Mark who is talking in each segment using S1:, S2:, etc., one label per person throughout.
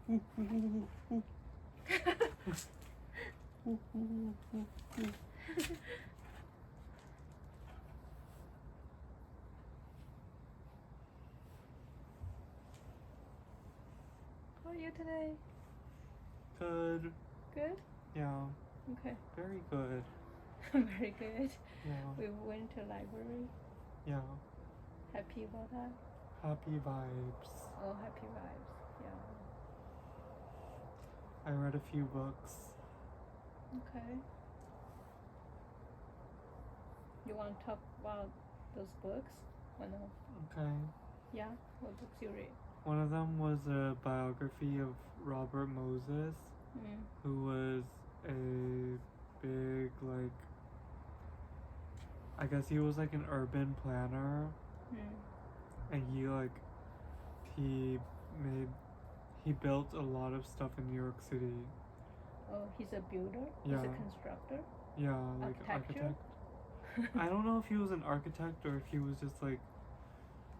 S1: How are you today?
S2: Good.
S1: Good?
S2: Yeah.
S1: Okay.
S2: Very good.
S1: Very good.
S2: Yeah.
S1: We went to library.
S2: Yeah.
S1: Happy about that?
S2: Happy vibes.
S1: Oh, happy vibes. Yeah.
S2: I read a few books.
S1: Okay. You want to talk about those books? Or no?
S2: Okay.
S1: Yeah? What books you read?
S2: One of them was a biography of Robert Moses, who was a big, like, I guess he was like an urban planner, and he built a lot of stuff in New York City.
S1: Oh, he's a builder?
S2: Yeah.
S1: He's a constructor?
S2: Yeah, like architect. I don't know if he was an architect or if he was just like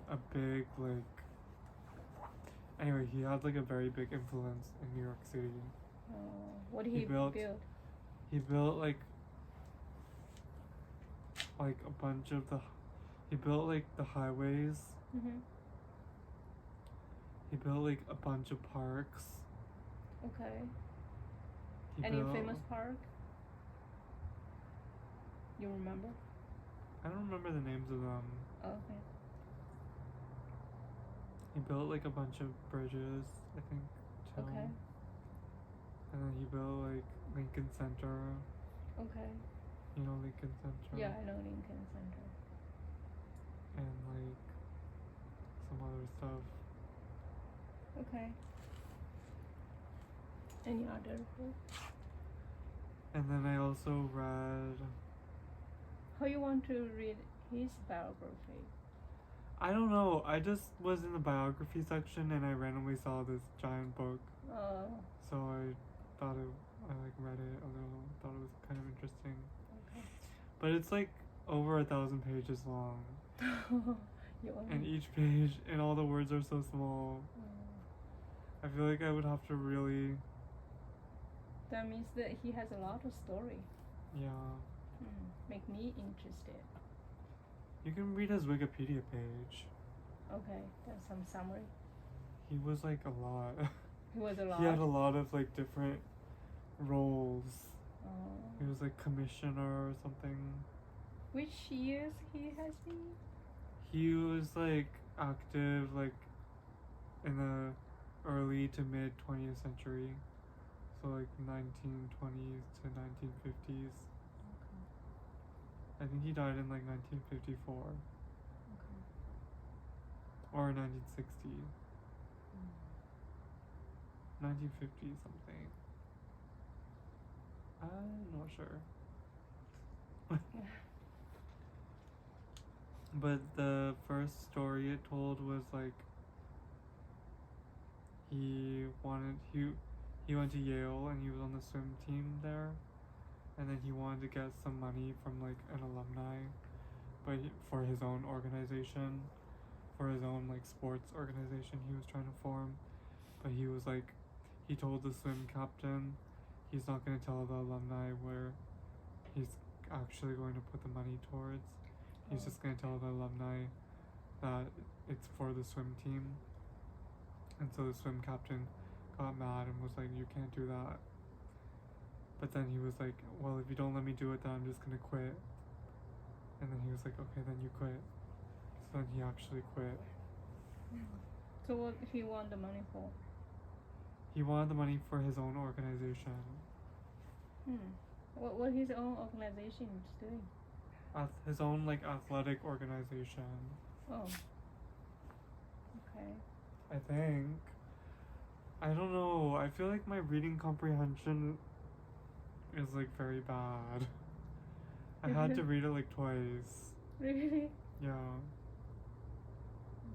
S2: a big, like, anyway, he had like a very big influence in New York City.
S1: What did he build?
S2: He built like a bunch of he built like the highways. He built like a bunch of parks.
S1: Okay. Any famous park? You remember?
S2: I don't remember the names of them.
S1: Oh, okay.
S2: He built like a bunch of bridges, I think, too.
S1: Okay.
S2: And then he built like Lincoln Center.
S1: Okay.
S2: You know Lincoln Center?
S1: Yeah, I know Lincoln Center.
S2: And like some other stuff.
S1: Okay. Any other book?
S2: And then I also read...
S1: How you want to read his biography?
S2: I don't know. I just was in the biography section and I randomly saw this giant book.
S1: Oh.
S2: So I like read it a little. Thought it was kind of interesting.
S1: Okay.
S2: But it's like over 1,000 pages long. And each page and all the words are so small. I feel like I would have to really...
S1: That means that he has a lot of story.
S2: Yeah.
S1: Make me interested.
S2: You can read his Wikipedia page.
S1: Okay, there's some summary.
S2: He was like a lot.
S1: He was a lot?
S2: He had a lot of like different roles.
S1: Oh.
S2: He was like commissioner or something.
S1: Which years he has been?
S2: He was like active like in the early to mid 20th century. So like 1920s to 1950s.
S1: Okay.
S2: I think he died in like 1954.
S1: Okay.
S2: Or 1960. 1950 something. I'm not sure. But the first story it told was like he went to Yale and he was on the swim team there, and then he wanted to get some money from like an alumni, but for his own organization, for his own like sports organization he was trying to form. But he was like, he told the swim captain he's not going to tell the alumni where he's actually going to put the money towards. He's just going to tell the alumni that it's for the swim team. And so the swim captain got mad and was like, you can't do that. But then he was like, well, if you don't let me do it, then I'm just going to quit. And then he was like, okay, then you quit. So then he actually quit.
S1: So what he want the money for?
S2: He wanted the money for his own organization.
S1: What his own organization is doing?
S2: His own like athletic organization.
S1: Oh. Okay.
S2: I think. I don't know. I feel like my reading comprehension is like very bad. I had to read it like twice.
S1: Really?
S2: Yeah.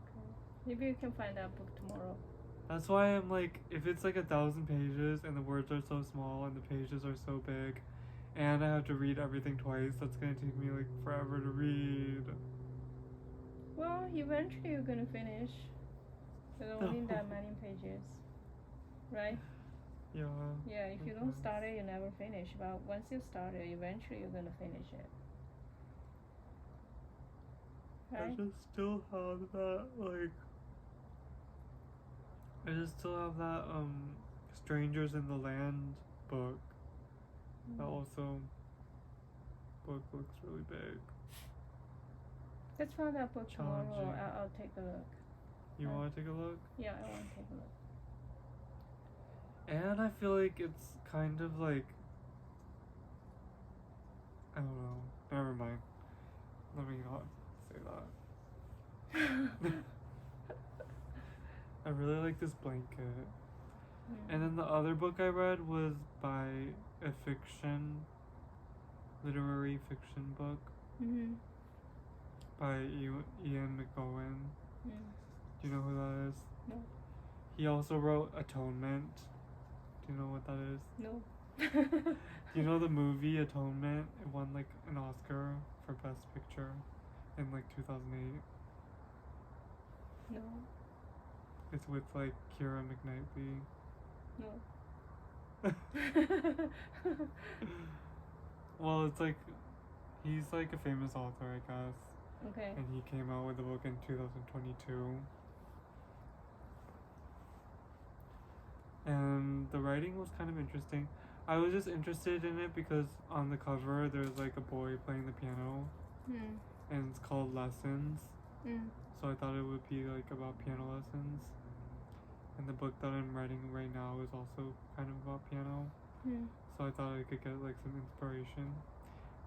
S1: Okay. Maybe you can find that book tomorrow.
S2: That's why I'm like, if it's like 1,000 pages and the words are so small and the pages are so big, and I have to read everything twice, that's gonna take me like forever to read.
S1: Well, eventually you're gonna finish. There's only that many pages. right?
S2: Yeah.
S1: Yeah, if you don't start it, you never finish. But once you start it, eventually you're gonna finish it.
S2: I
S1: Right?
S2: just still have that Strangers in the Land book. That also book looks really big.
S1: Let's find that book tomorrow.
S2: Challenging.
S1: I'll take a look.
S2: You wanna take a look?
S1: Yeah, I want to take a look.
S2: And I feel like it's kind of like, I don't know. Never mind. Let me not say that. I really like this blanket. And then the other book I read was by a literary fiction book by Ian McGowan. Do you know who that is?
S1: No.
S2: He also wrote Atonement. Do you know what that is?
S1: No.
S2: Do you know the movie Atonement? It won like an Oscar for Best Picture in like 2008.
S1: No.
S2: It's with like Keira McKnightley.
S1: No.
S2: Well, it's like he's like a famous author, I guess.
S1: Okay.
S2: And he came out with a book in 2022. And the writing was kind of interesting. I was just interested in it because on the cover there's like a boy playing the piano, and it's called Lessons. So I thought it would be like about piano lessons. And the book that I'm writing right now is also kind of about piano. So I thought I could get like some inspiration.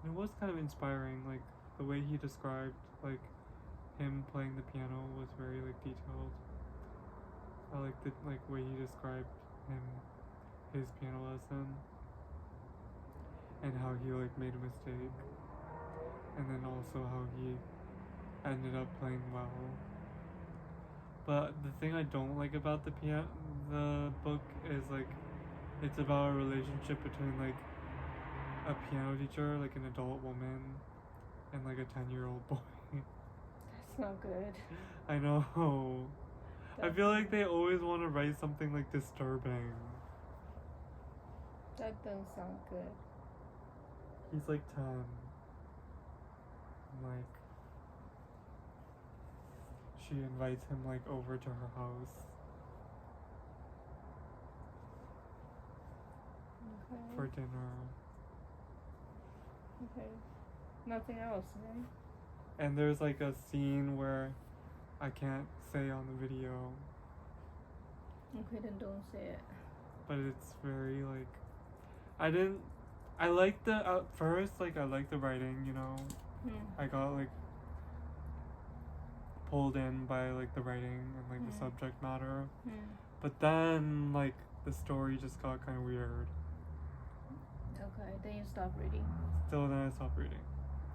S2: And it was kind of inspiring, like the way he described like him playing the piano was very like detailed. I like the way he described his piano lesson and how he like made a mistake, and then also how he ended up playing well. But the thing I don't like about the book is like it's about a relationship between like a piano teacher, like an adult woman, and like a 10-year-old boy.
S1: That's not good.
S2: I know. I feel like they always want to write something like disturbing.
S1: That doesn't sound good.
S2: He's like 10. Like, she invites him like over to her house for dinner.
S1: Okay. Nothing else, right?
S2: And there's like a scene where I can't say on the video,
S1: Okay, then don't say it.
S2: but it's very like I liked the at first, like I liked the writing, you know. I got like pulled in by like the writing and like the subject matter, but then like the story just got kind of weird.
S1: Okay, then you stop reading.
S2: Still, then I stopped reading.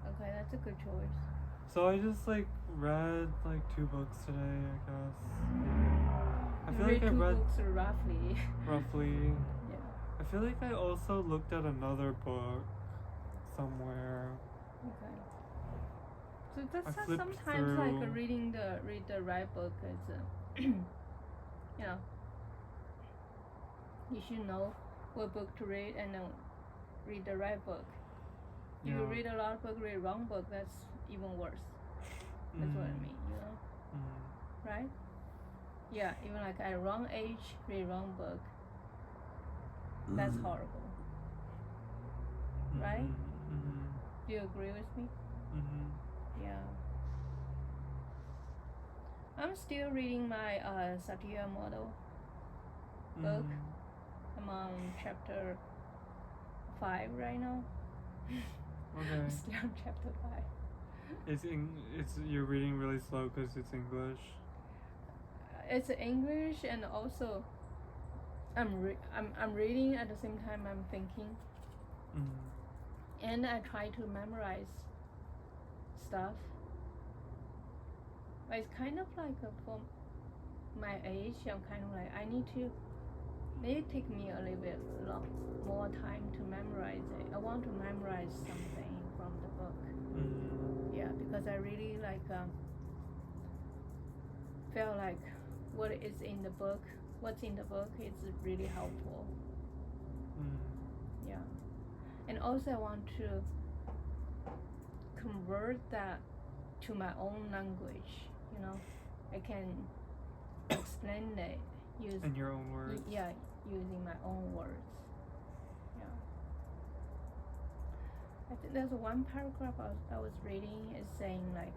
S1: Okay, that's a good choice.
S2: So I just like read like 2 books today, I guess. I feel like I read
S1: 2 books roughly.
S2: roughly.
S1: Yeah.
S2: I feel like I also looked at another book somewhere.
S1: Okay. So that's
S2: I flipped
S1: sometimes like
S2: through.
S1: read the right book is you know, you should know what book to read and then read the right book. If you read a lot of books, read wrong book, that's even worse. That's what I mean, you know? Right? Yeah, even like at a wrong age, read wrong book. That's horrible. Right? Do you agree with me? Yeah. I'm still reading my Satya model book. I'm on chapter 5 right now.
S2: Okay.
S1: I'm still on chapter 5.
S2: You're reading really slow because it's English.
S1: It's English, and also I'm reading at the same time I'm thinking. And I try to memorize stuff. But it's kind of like for my age, I'm kind of like, maybe take me a little bit more time to memorize it. I want to memorize something from the book. Yeah, because I really like felt like what is in the book what's in the book is really helpful. Yeah. And also I want to convert that to my own language, you know. I can explain it
S2: in your own words.
S1: Yeah, using my own words. Yeah. I think there's one paragraph I was reading is saying like,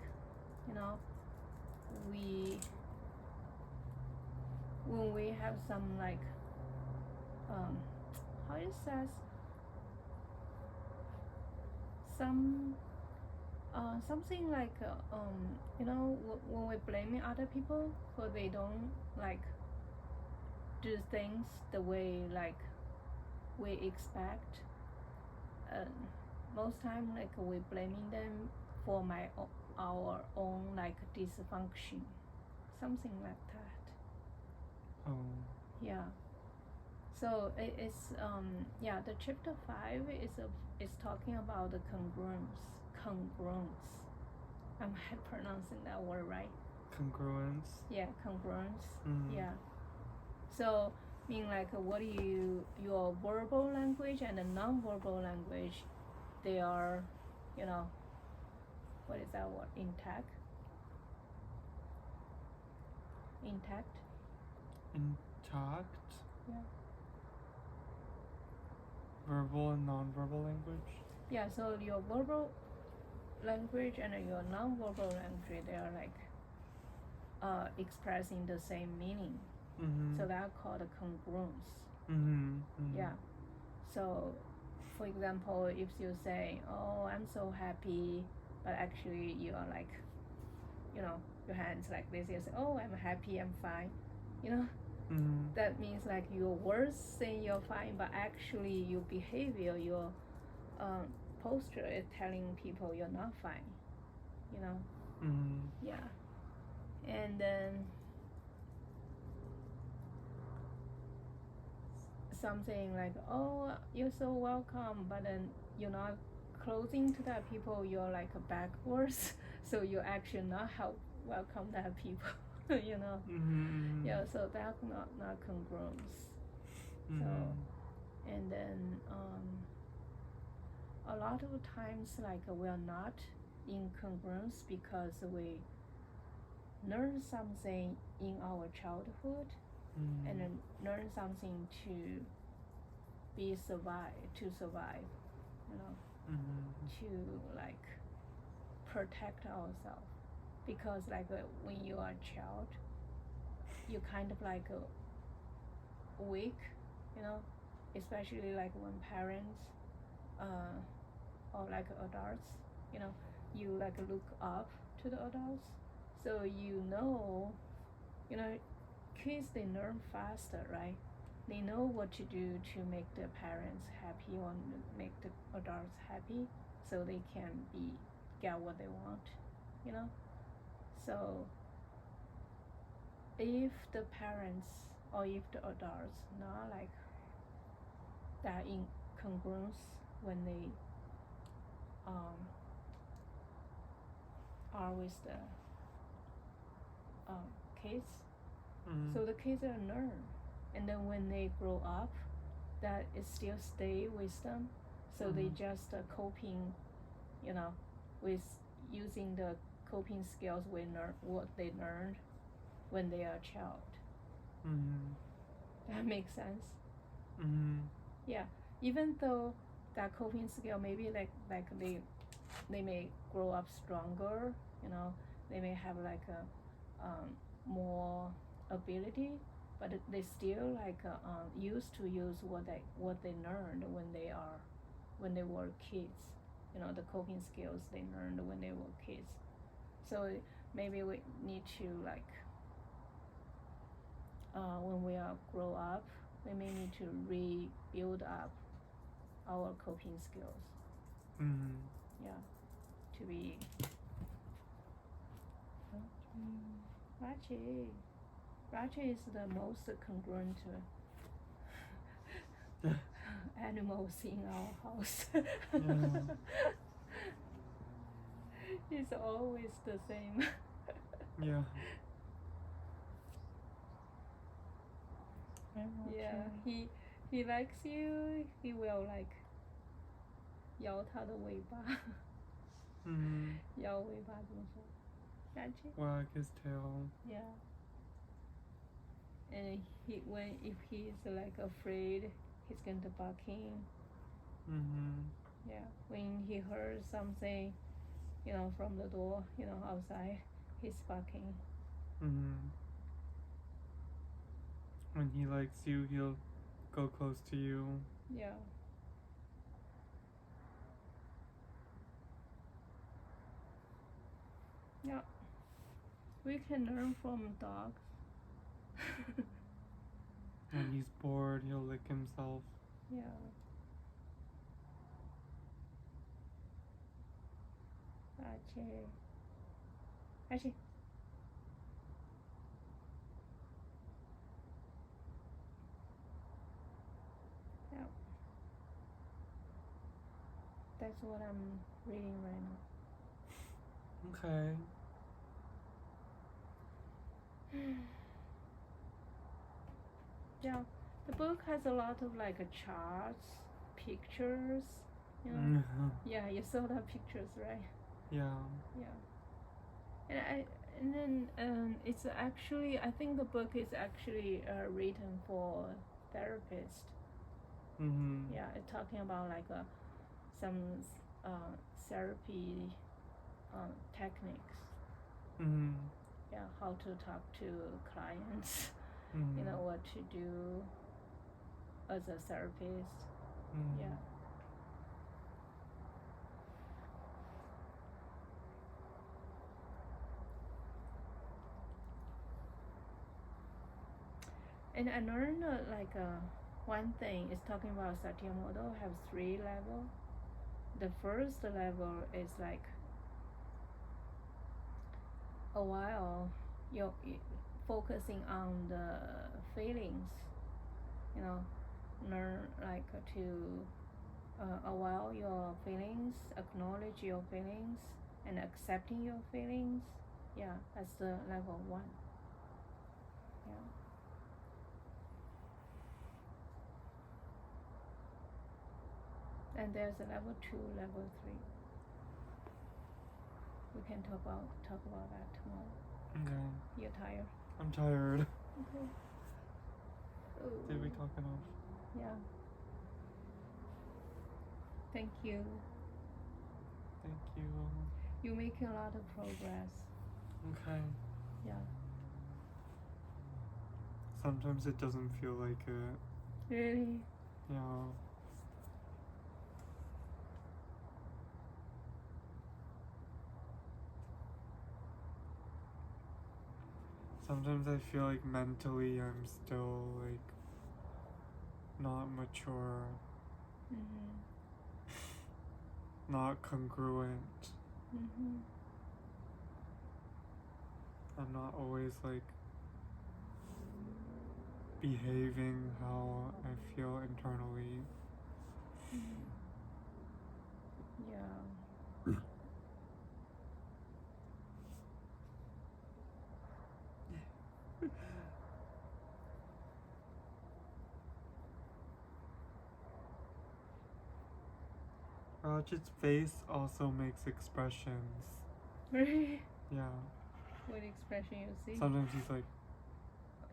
S1: you know, when we have some like how it says something like you know, when we're blaming other people for they don't like do things the way like we expect, most time like we're blaming them for our own like dysfunction, something like that.
S2: Oh.
S1: Yeah. So it's yeah, the chapter 5 is talking about the congruence. I'm pronouncing that word right.
S2: Congruence.
S1: Yeah, congruence.
S2: Mm.
S1: Yeah. So mean like what your verbal language and the non-verbal language, they are, you know, what is that word? Intact. Yeah.
S2: Verbal and non-verbal language.
S1: Yeah, so your verbal language and your non-verbal language, they are like expressing the same meaning.
S2: Mm-hmm.
S1: So that's called congruence.
S2: Mm-hmm. Mm-hmm.
S1: Yeah. So, for example, if you say, "Oh, I'm so happy," but actually you are like, you know, your hands like this. You say, "Oh, I'm happy, I'm fine," you know.
S2: Mm-hmm.
S1: That means like your words say you're fine, but actually your behavior, your posture is telling people you're not fine, you know.
S2: Mm-hmm.
S1: Yeah. And then something like, "Oh, you're so welcome," but then you're not closing to that people, you're like backwards, so you actually not help welcome that people. You know.
S2: Mm-hmm.
S1: Yeah, so that's not congruence.
S2: Mm-hmm.
S1: So and then a lot of times like we're not in congruence because we learn something in our childhood,
S2: Mm-hmm.
S1: and then learn something to survive, you know.
S2: Mm-hmm.
S1: To like protect ourselves, because like when you are a child, you kind of like weak, you know, especially like when parents or like adults, you know, you like look up to the adults, so you know, kids, they learn faster, right? They know what to do to make the parents happy or make the adults happy, so they can get what they want, you know. So if the parents or if the adults not like that in congruence when they are with the kids,
S2: Mm-hmm.
S1: so the kids are learn, and then when they grow up, that it still stay with them, so
S2: Mm-hmm.
S1: they just coping, you know, with using the coping skills what they learned when they are a child.
S2: Mm-hmm.
S1: That makes sense.
S2: Mm-hmm.
S1: Yeah, even though that coping skill maybe like they may grow up stronger, you know, they may have like a more ability, but they still like used to use what they learned when they were kids, you know, the coping skills they learned when they were kids. So maybe we need to like when we are grow up, we may need to rebuild up our coping skills.
S2: Mm-hmm.
S1: Yeah, to be Rachi is the most congruent animals in our house. It's always the same.
S2: Yeah.
S1: Yeah, he likes you. He will like 摇他的尾巴。摇尾巴怎么说？下去。
S2: Wag his tail.
S1: Yeah. And if he's like afraid, he's going to barking. Yeah. When he hears something, from the door, outside, he's barking.
S2: When he likes you, he'll go close to you.
S1: Yeah. Yeah. We can learn from dogs.
S2: When he's bored, he'll lick himself.
S1: Yeah. Archie. Yeah. That's what I'm reading right now.
S2: Okay.
S1: Yeah, the book has a lot of like charts, pictures, Yeah, you saw the pictures, right?
S2: Yeah.
S1: And then it's actually, I think the book is actually written for therapists. Yeah, it's talking about like some therapy techniques. Yeah, how to talk to clients. What to do as a therapist. Yeah. And I learned one thing is talking about Satya model have 3 levels. The first level is like a while you're focusing on the feelings, learn like to allow your feelings, acknowledge your feelings, and accepting your feelings. Yeah, that's the level 1. Yeah. And there's a level 2, level 3. We can talk about that tomorrow.
S2: Okay.
S1: You're tired?
S2: I'm tired.
S1: Okay.
S2: Did we talk enough?
S1: Yeah. Thank you.
S2: Thank you.
S1: You're making a lot of progress.
S2: Okay.
S1: Yeah.
S2: Sometimes it doesn't feel like it.
S1: Really?
S2: Yeah. Sometimes I feel like mentally I'm still like not mature. Not congruent. I'm not always like behaving how I feel internally.
S1: Yeah.
S2: Rajit's face also makes expressions.
S1: Really?
S2: Yeah.
S1: What expression you see?
S2: Sometimes he's like.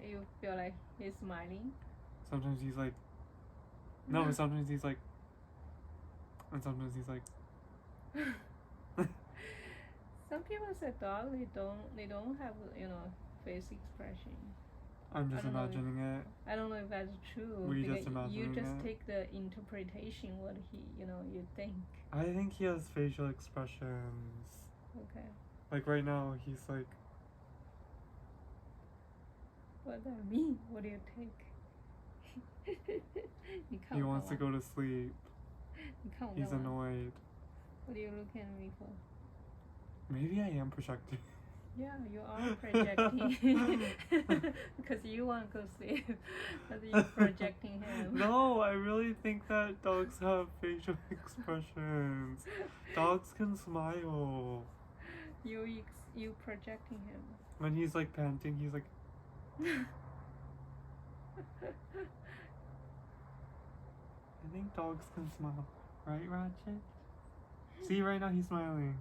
S1: You feel like he's smiling?
S2: Sometimes he's like. No, sometimes he's like. And sometimes he's like.
S1: Some people say dog they don't have face expression.
S2: I'm just imagining it.
S1: I don't know if that's true.
S2: Were you just imagining
S1: you just
S2: it?
S1: take the interpretation what he you think.
S2: I think he has facial expressions.
S1: Okay.
S2: Like right now he's like.
S1: What does that mean? What do you think?
S2: He wants to go to sleep. He's annoyed.
S1: What are you looking at me for?
S2: Maybe I am projecting.
S1: Yeah, you are projecting. Because you want to go sleep. But you're projecting him.
S2: No, I really think that dogs have facial expressions. Dogs can smile.
S1: You projecting him.
S2: When he's like panting, he's like. I think dogs can smile. Right, Ratchet? See, right now he's smiling.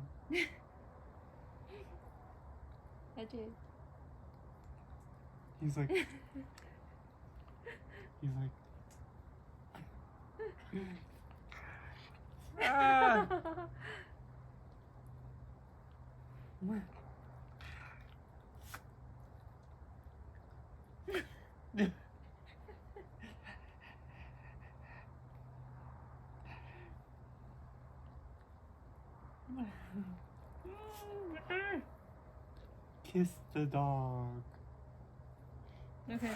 S1: Ratchet.
S2: He's like... He's like... Ah! Kiss the dog.
S1: Okay.